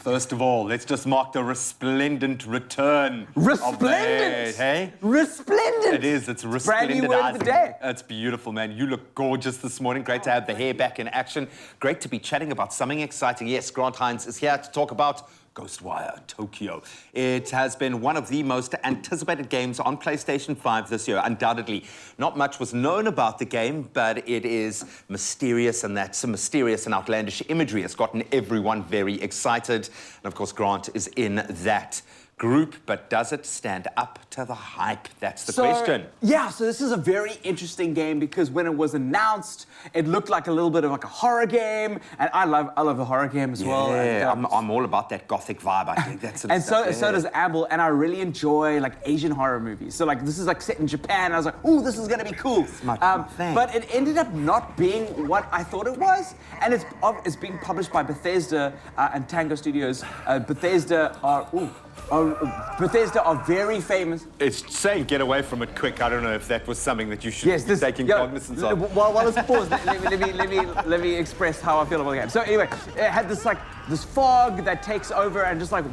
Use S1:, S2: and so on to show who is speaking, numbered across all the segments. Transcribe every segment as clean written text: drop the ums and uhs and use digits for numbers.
S1: First of all, let's just mark the resplendent return.
S2: Resplendent?
S1: Hey?
S2: Resplendent!
S1: It is, it's resplendent.
S2: Brand new word of the day.
S1: It's beautiful, man. You look gorgeous this morning. Great to have the hair back in action. Great to be chatting about something exciting. Yes, Grant Hines is here to talk about Ghostwire Tokyo. It has been one of the most anticipated games on PlayStation 5 this year, undoubtedly. Not much was known about the game, but it is mysterious, and that some mysterious and outlandish imagery has gotten everyone very excited. And of course, Grant is in that group, but does it stand up to the hype? That's the question.
S2: Yeah, so this is a very interesting game because when it was announced, it looked like a little bit of like a horror game, and I love a horror game as well.
S1: Yeah, I'm all about that gothic vibe. I think that's
S2: and so does Amble, and I really enjoy like Asian horror movies. So like this is like set in Japan. I was like, ooh, this is gonna be cool. But it ended up not being what I thought it was, and it's being published by Bethesda and Tango Studios. Bethesda are very famous.
S1: It's saying get away from it quick. I don't know if that was something that you should be taking cognizance of.
S2: While it's paused, let me express how I feel about the game. So anyway, it had this fog that takes over, and just like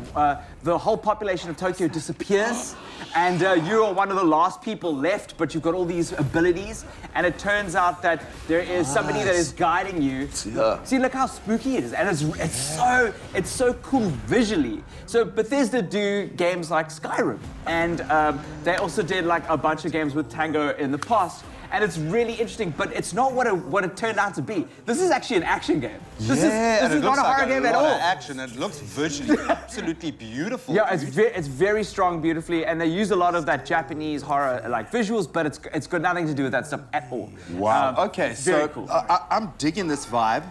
S2: the whole population of Tokyo disappears, and you are one of the last people left, but you've got all these abilities, and it turns out that there is somebody that is guiding you.
S1: Yeah.
S2: See, look how spooky it is, and it's so cool visually. So Bethesda do games like Skyrim, and they also did like a bunch of games with Tango in the past. And it's really interesting, but it's not what it turned out to be. This is actually an action game. This is not a horror game at all.
S1: Action. It looks visually absolutely beautiful.
S2: Yeah, it's very strong, beautifully, and they use a lot of that Japanese horror like visuals, but it's got nothing to do with that stuff at all.
S1: Wow. Okay, so
S2: cool.
S1: I'm digging this vibe.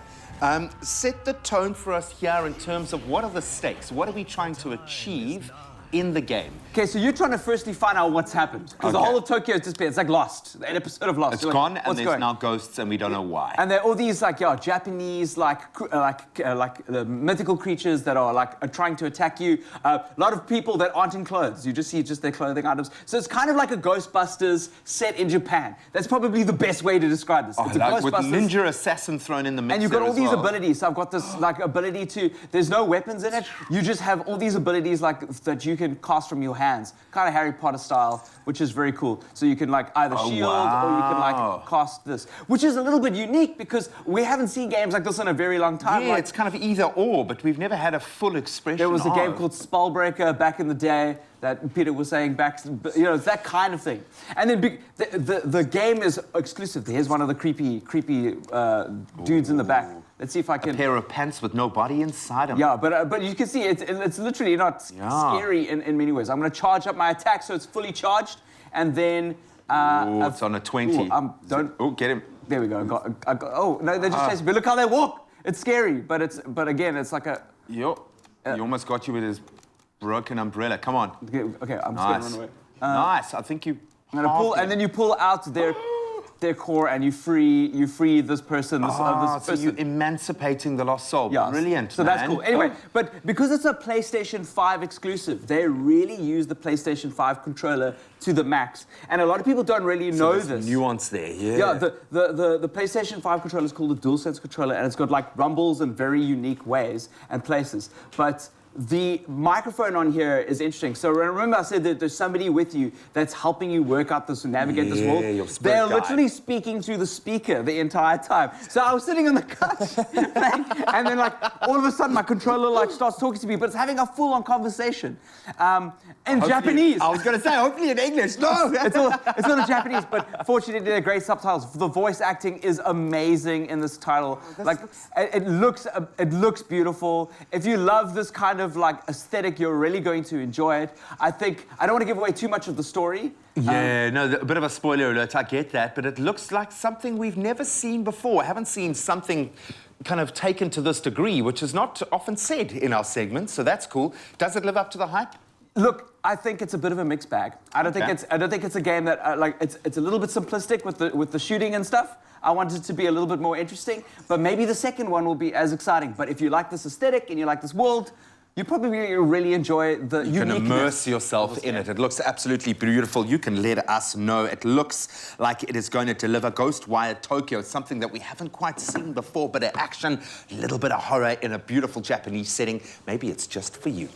S1: Set the tone for us here in terms of what are the stakes? What are we trying to achieve in the game?
S2: Okay, so you're trying to firstly find out what's happened. Because the whole of Tokyo has disappeared. It's like Lost, an episode of Lost.
S1: It's gone, and there's now ghosts, and we don't know why.
S2: And there are all these Japanese the mythical creatures that are trying to attack you. A lot of people that aren't in clothes. You just see their clothing items. So it's kind of like a Ghostbusters set in Japan. That's probably the best way to describe this. It's a Ghostbusters
S1: with ninja assassin thrown in the mix.
S2: And you've got all these abilities. So I've got this ability to. There's no weapons in it. You just have all these abilities that you can cast from your hands, kind of Harry Potter style, which is very cool. So you can either shield or you can cast this, which is a little bit unique because we haven't seen games like this in a very long time.
S1: Yeah, it's kind of either or, but we've never had a full expression.
S2: There was a game called Spellbreaker back in the day that Peter was saying back, it's that kind of thing. And then the game is exclusive. Here's one of the creepy dudes in the back. Let's see if I can.
S1: A pair of pants with no body inside them.
S2: Yeah, but you can see it's literally not scary in many ways. I'm going to charge up my attack so it's fully charged, and then.
S1: It's on a 20. Get him.
S2: There we go. Oh no, they just chasing me. Look how they walk. It's scary, but again, it's like a.
S1: Yo, he almost got you with his broken umbrella. Come on.
S2: Okay, I'm just gonna run away.
S1: Nice. I think you.
S2: I'm gonna pull, and then you pull out their core, and you free this person. This person.
S1: So you're emancipating the lost soul.
S2: Yeah,
S1: brilliant.
S2: So that's cool. Anyway, but because it's a PlayStation 5 exclusive, they really use the PlayStation 5 controller to the max, and a lot of people don't really know this.
S1: Nuance there.
S2: Yeah. The PlayStation 5 controller is called a DualSense controller, and it's got like rumbles in very unique ways and places, but. The microphone on here is interesting. So remember I said that there's somebody with you that's helping you work out this, navigate this world?
S1: Your
S2: They're literally speaking through the speaker the entire time. So I was sitting on the couch, and then all of a sudden my controller starts talking to me, but it's having a full-on conversation in Japanese.
S1: I was going to say, hopefully in English. No!
S2: It's all in Japanese, but fortunately they're great subtitles. The voice acting is amazing in this title. It looks beautiful. If you love this kind of aesthetic, you're really going to enjoy it. I don't want to give away too much of the story.
S1: Yeah, a bit of a spoiler alert, I get that, but it looks like something we've never seen before. I haven't seen something kind of taken to this degree, which is not often said in our segments, so that's cool. Does it live up to the hype?
S2: Look, I think it's a bit of a mixed bag. I don't think it's a game that it's a little bit simplistic with the shooting and stuff. I want it to be a little bit more interesting, but maybe the second one will be as exciting. But if you like this aesthetic and you like this world, You probably really enjoy the
S1: You can
S2: uniqueness.
S1: immerse yourself in it. It looks absolutely beautiful. You can let us know. It looks like it is going to deliver Ghostwire Tokyo, something that we haven't quite seen before, but an action, a little bit of horror in a beautiful Japanese setting. Maybe it's just for you.